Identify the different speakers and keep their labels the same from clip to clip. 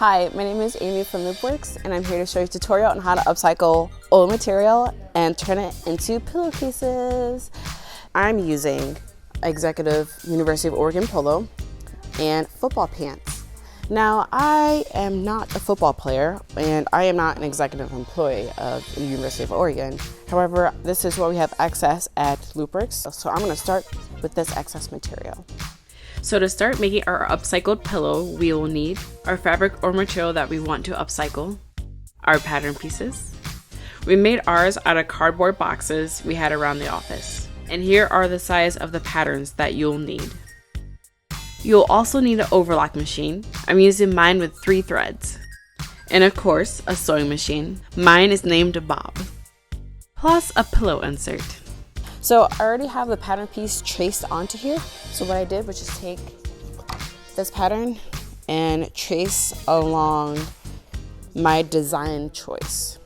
Speaker 1: Hi, my name is Amy from Loopworks, and I'm here to show you a tutorial on how to upcycle old material and turn it into pillowcases. I'm using Executive University of Oregon polo and football pants. Now, I am not a football player, and I am not an executive employee of the University of Oregon. However, this is what we have excess at Loopworks, so I'm going to start with this excess material.
Speaker 2: So to start making our upcycled pillow, we will need our fabric or material that we want to upcycle, our pattern pieces. We made ours out of cardboard boxes we had around the office. And here are the size of the patterns that you'll need. You'll also need an overlock machine. I'm using mine with 3 threads. And of course, a sewing machine. Mine is named Bob. Plus a pillow insert.
Speaker 1: So I already have the pattern piece traced onto here. So what I did was just take this pattern and trace along my design choice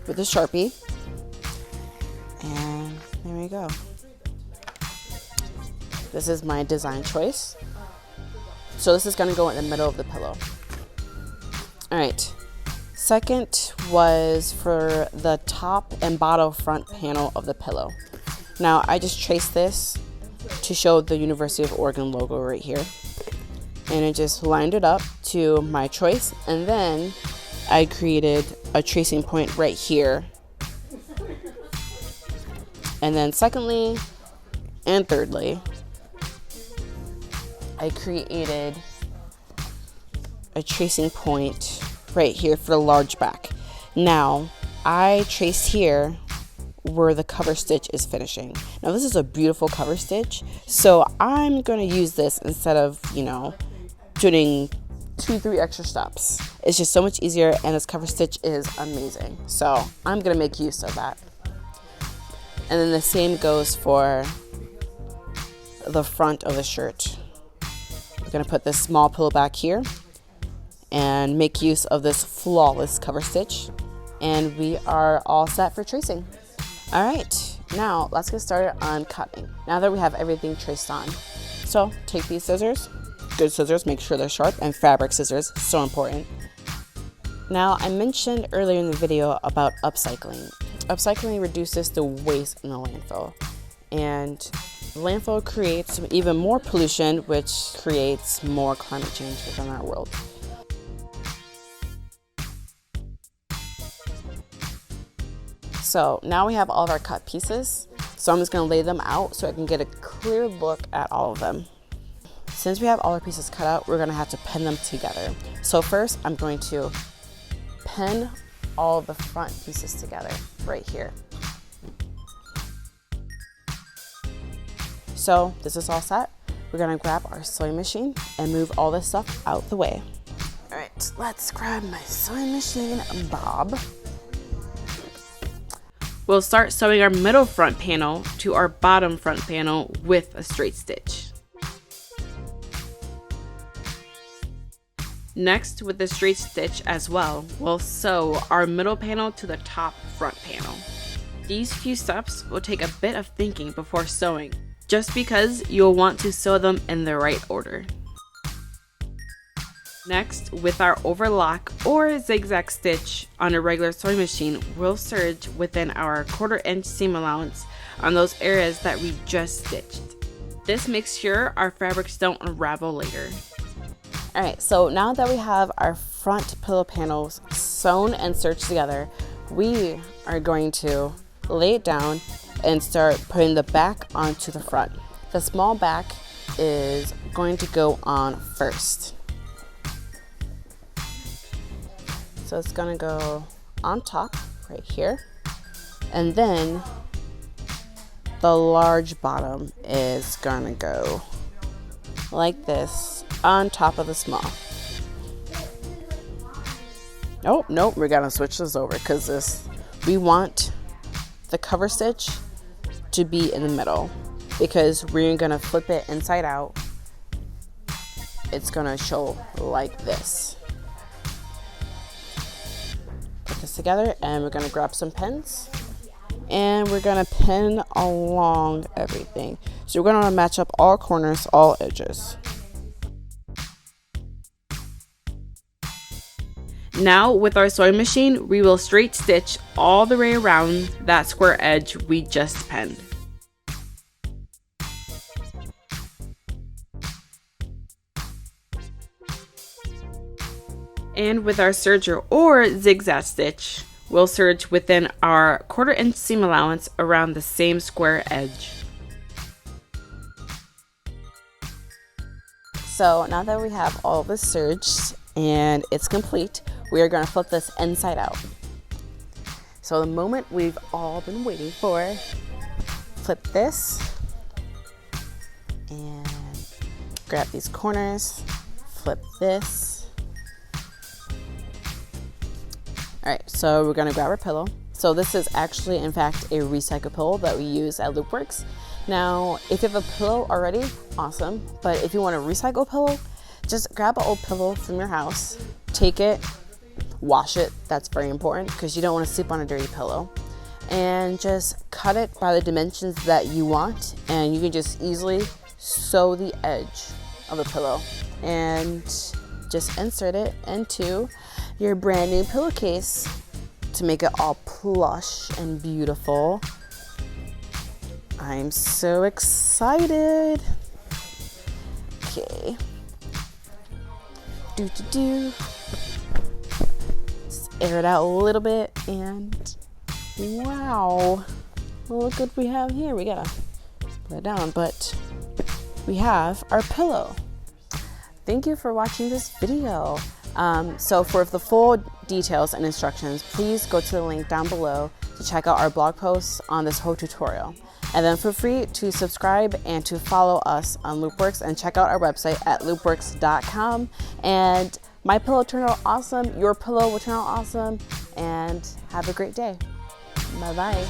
Speaker 1: with a Sharpie. And there we go. This is my design choice. So this is going to go in the middle of the pillow. All right. Second was for the top and bottom front panel of the pillow. Now, I just traced this to show the University of Oregon logo right here. And I just lined it up to my choice. And then I created a tracing point right here. And then secondly and thirdly, I created a tracing point right here for the large back. Now, I traced here where the cover stitch is finishing. Now this is a beautiful cover stitch, so I'm going to use this instead of, doing 2-3 extra steps. It's just so much easier, and this cover stitch is amazing. So I'm going to make use of that. And then the same goes for the front of the shirt. We're going to put this small pillow back here and make use of this flawless cover stitch. And we are all set for tracing. All right, now let's get started on cutting. Now that we have everything traced on. So take these scissors, good scissors, make sure they're sharp, and fabric scissors, so important. Now, I mentioned earlier in the video about upcycling. Upcycling reduces the waste in the landfill. And landfill creates even more pollution, which creates more climate change within our world. So now we have all of our cut pieces. So I'm just going to lay them out so I can get a clear look at all of them. Since we have all our pieces cut out, we're going to have to pin them together. So first, I'm going to pin all of the front pieces together right here. So this is all set. We're going to grab our sewing machine and move all this stuff out the way. All right, let's grab my sewing machine, Bob.
Speaker 2: We'll start sewing our middle front panel to our bottom front panel with a straight stitch. Next, with the straight stitch as well, we'll sew our middle panel to the top front panel. These few steps will take a bit of thinking before sewing, just because you'll want to sew them in the right order. Next, with our overlock or zigzag stitch on a regular sewing machine, we'll serge within our 1/4 inch seam allowance on those areas that we just stitched. This makes sure our fabrics don't unravel later.
Speaker 1: All right, so now that we have our front pillow panels sewn and serged together, we are going to lay it down and start putting the back onto the front. The small back is going to go on first. So it's gonna go on top right here. And then the large bottom is gonna go like this on top of the small. Oh, nope, we're gonna switch this over because we want the cover stitch to be in the middle because we're gonna flip it inside out. It's gonna show like this. This together, and we're going to grab some pins and we're going to pin along everything. So we're going to match up all corners, all edges.
Speaker 2: Now with our sewing machine, we will straight stitch all the way around that square edge we just penned. And with our serger or zigzag stitch, we'll serge within our 1/4 inch seam allowance around the same square edge.
Speaker 1: So now that we have all this serged and it's complete, we are going to flip this inside out. So the moment we've all been waiting for, flip this and grab these corners, flip this. All right, so we're gonna grab our pillow. So this is actually, in fact, a recycled pillow that we use at Loopworks. Now, if you have a pillow already, awesome. But if you want a recycled pillow, just grab an old pillow from your house, take it, wash it. That's very important because you don't want to sleep on a dirty pillow. And just cut it by the dimensions that you want, and you can just easily sew the edge of the pillow and just insert it into your brand new pillowcase to make it all plush and beautiful. I'm so excited. Okay. Just air it out a little bit, and wow, look what we have here. We gotta put it down, but we have our pillow. Thank you for watching this video. So for the full details and instructions, please go to the link down below to check out our blog posts on this whole tutorial. And then feel free to subscribe and to follow us on Loopworks, and check out our website at loopworks.com. And my pillow turned out awesome, your pillow will turn out awesome, and have a great day. Bye-bye.